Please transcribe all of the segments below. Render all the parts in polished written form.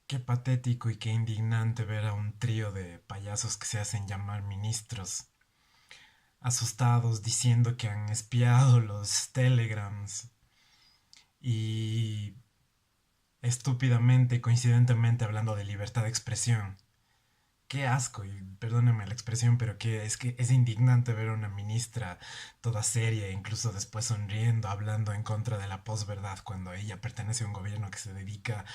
Qué patético y qué indignante ver a un trío de payasos que se hacen llamar ministros, asustados diciendo que han espiado los telegrams y estúpidamente y coincidentemente hablando de libertad de expresión. Qué asco, y perdónenme la expresión, pero que es indignante ver a una ministra toda seria, e incluso después sonriendo, hablando en contra de la posverdad, cuando ella pertenece a un gobierno que se dedica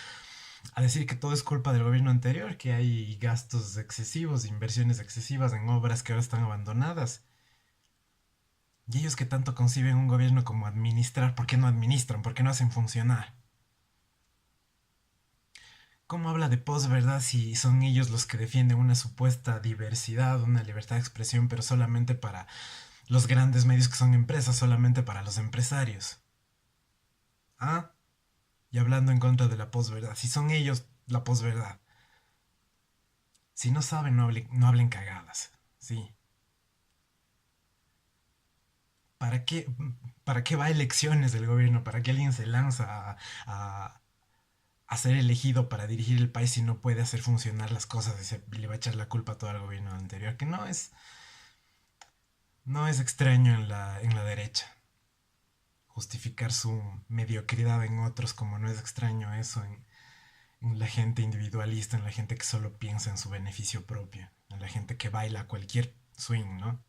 a decir que todo es culpa del gobierno anterior, que hay gastos excesivos, inversiones excesivas en obras que ahora están abandonadas. Y ellos que tanto conciben un gobierno como administrar, ¿por qué no administran? ¿Por qué no hacen funcionar? ¿Cómo habla de posverdad si son ellos los que defienden una supuesta diversidad, una libertad de expresión, pero solamente para los grandes medios que son empresas, solamente para los empresarios? ¿Ah? Y hablando en contra de la posverdad, si son ellos la posverdad. Si no saben, no hablen cagadas. Sí. ¿Para qué, ¿Para qué va a elecciones del gobierno? ¿Para qué alguien se lanza a, a ser elegido para dirigir el país si no puede hacer funcionar las cosas y le va a echar la culpa a todo el gobierno anterior? Que no es extraño en la derecha justificar su mediocridad en otros, como no es extraño eso en la gente individualista, en la gente que solo piensa en su beneficio propio, en la gente que baila cualquier swing, ¿no?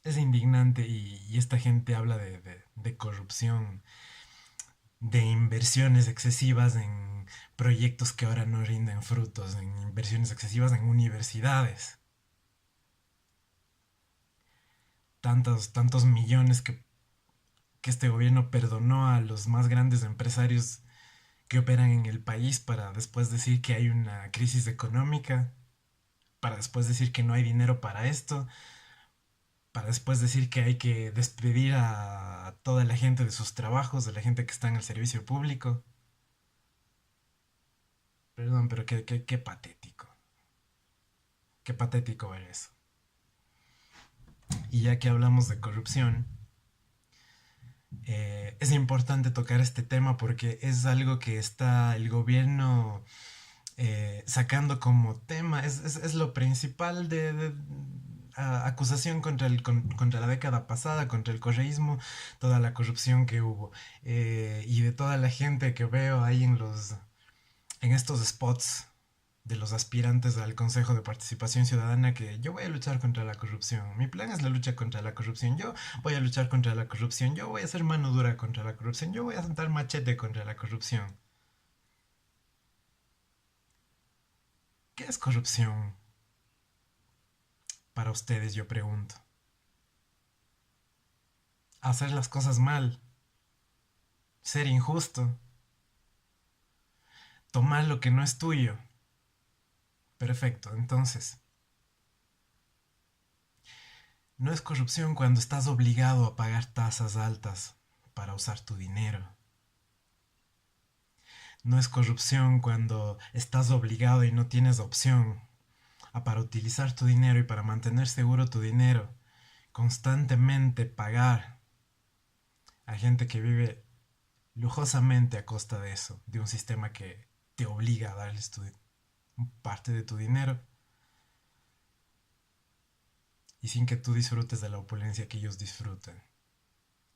Es indignante y esta gente habla de corrupción, de inversiones excesivas en proyectos que ahora no rinden frutos, en inversiones excesivas en universidades. Tantos millones que este gobierno perdonó a los más grandes empresarios que operan en el país para después decir que hay una crisis económica, para después decir que no hay dinero para esto, para después decir que hay que despedir a toda la gente de sus trabajos, de la gente que está en el servicio público. Perdón, pero qué patético. Qué patético ver eso. Y ya que hablamos de corrupción, es importante tocar este tema porque es algo que está el gobierno sacando como tema. Es lo principal acusación contra la década pasada, contra el correísmo, toda la corrupción que hubo. Y de toda la gente que veo ahí en estos spots de los aspirantes al Consejo de Participación Ciudadana que yo voy a luchar contra la corrupción. Mi plan es la lucha contra la corrupción. Yo voy a luchar contra la corrupción. Yo voy a hacer mano dura contra la corrupción. Yo voy a sentar machete contra la corrupción. ¿Qué es corrupción para ustedes? Yo pregunto. Hacer las cosas mal. Ser injusto. Tomar lo que no es tuyo. Perfecto. Entonces, no es corrupción cuando estás obligado a pagar tasas altas para usar tu dinero. No es corrupción cuando estás obligado y no tienes opción a para utilizar tu dinero y para mantener seguro tu dinero, constantemente pagar a gente que vive lujosamente a costa de eso, de un sistema que te obliga a darles parte de tu dinero y sin que tú disfrutes de la opulencia que ellos disfrutan.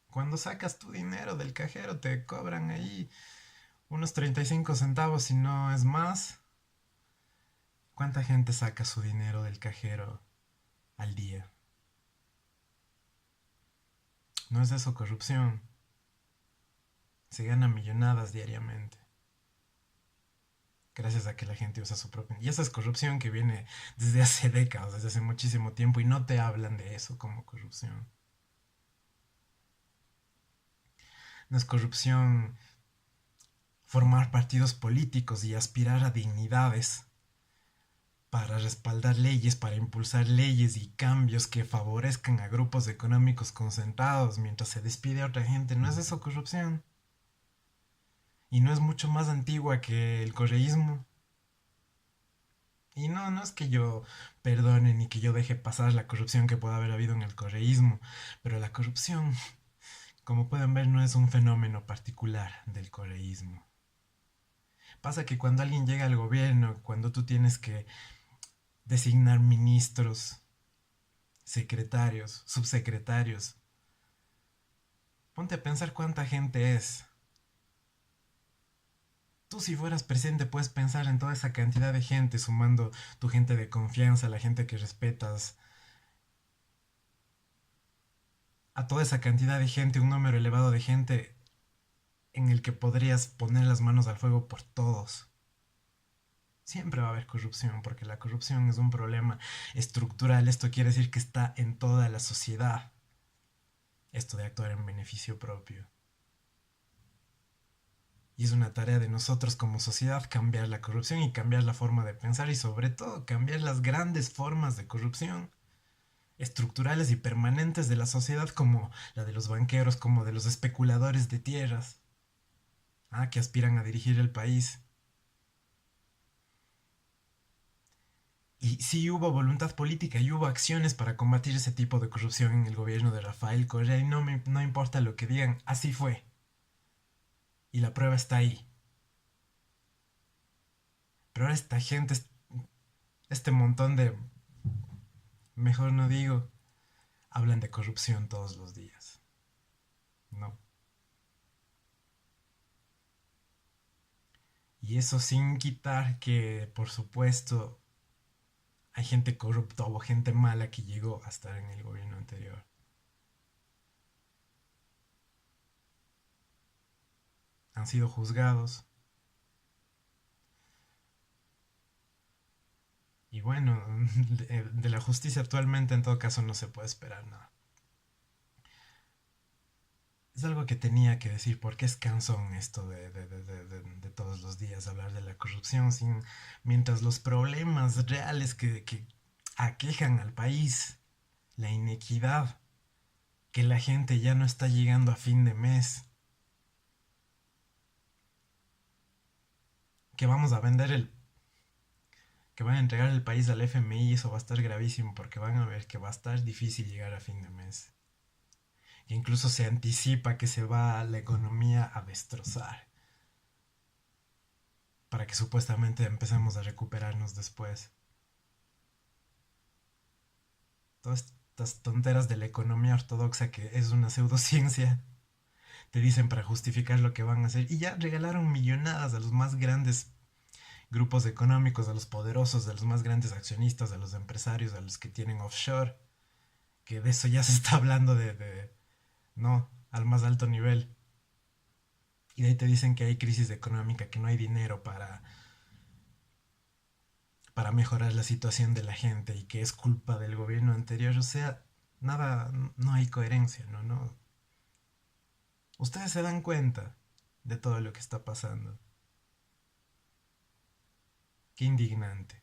Cuando sacas tu dinero del cajero te cobran ahí unos 35 centavos si no es más. ¿Cuánta gente saca su dinero del cajero al día? ¿No es eso corrupción? Se gana millonadas diariamente. Gracias a que la gente usa su propio. Y esa es corrupción que viene desde hace décadas, desde hace muchísimo tiempo, y no te hablan de eso como corrupción. No es corrupción formar partidos políticos y aspirar a dignidades para respaldar leyes, para impulsar leyes y cambios que favorezcan a grupos económicos concentrados mientras se despide a otra gente. ¿No es eso corrupción? Y no es mucho más antigua que el correísmo. Y no es que yo perdone ni que yo deje pasar la corrupción que pueda haber habido en el correísmo, pero la corrupción, como pueden ver, no es un fenómeno particular del correísmo. Pasa que cuando alguien llega al gobierno, cuando tú tienes que designar ministros, secretarios, subsecretarios, ponte a pensar cuánta gente es. Tú si fueras presidente puedes pensar en toda esa cantidad de gente, sumando tu gente de confianza, la gente que respetas, a toda esa cantidad de gente, un número elevado de gente en el que podrías poner las manos al fuego por todos. Siempre va a haber corrupción, porque la corrupción es un problema estructural. Esto quiere decir que está en toda la sociedad. Esto de actuar en beneficio propio. Y es una tarea de nosotros como sociedad cambiar la corrupción y cambiar la forma de pensar y sobre todo cambiar las grandes formas de corrupción estructurales y permanentes de la sociedad como la de los banqueros, como de los especuladores de tierras, que aspiran a dirigir el país. Y sí hubo voluntad política y hubo acciones para combatir ese tipo de corrupción en el gobierno de Rafael Correa y no importa lo que digan, así fue. Y la prueba está ahí. Pero ahora esta gente, este montón de, mejor no digo, hablan de corrupción todos los días. No. Y eso sin quitar que, por supuesto, hay gente corrupta o gente mala que llegó a estar en el gobierno anterior. Han sido juzgados. Y bueno, de la justicia actualmente en todo caso no se puede esperar nada. Es algo que tenía que decir porque es cansón esto de todos los días hablar de la corrupción mientras los problemas reales que aquejan al país, la inequidad, que la gente ya no está llegando a fin de mes, que vamos a vender que van a entregar el país al FMI y eso va a estar gravísimo porque van a ver que va a estar difícil llegar a fin de mes. E incluso se anticipa que se va la economía a destrozar para que supuestamente empecemos a recuperarnos después. Todas estas tonteras de la economía ortodoxa que es una pseudociencia, te dicen para justificar lo que van a hacer y ya regalaron millonadas a los más grandes grupos económicos, a los poderosos, a los más grandes accionistas, a los empresarios, a los que tienen offshore, que de eso ya se está hablando no, al más alto nivel. Y de ahí te dicen que hay crisis económica, que no hay dinero para mejorar la situación de la gente y que es culpa del gobierno anterior. O sea, nada, no hay coherencia, ¿no? No. Ustedes se dan cuenta de todo lo que está pasando. Qué indignante.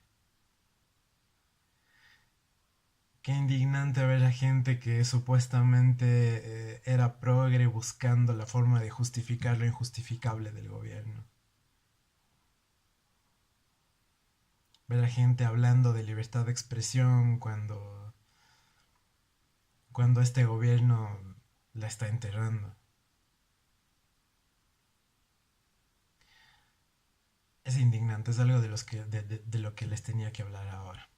Qué indignante ver a gente que supuestamente era progre buscando la forma de justificar lo injustificable del gobierno. Ver a gente hablando de libertad de expresión cuando este gobierno la está enterrando. Es indignante, es algo de lo que les tenía que hablar ahora.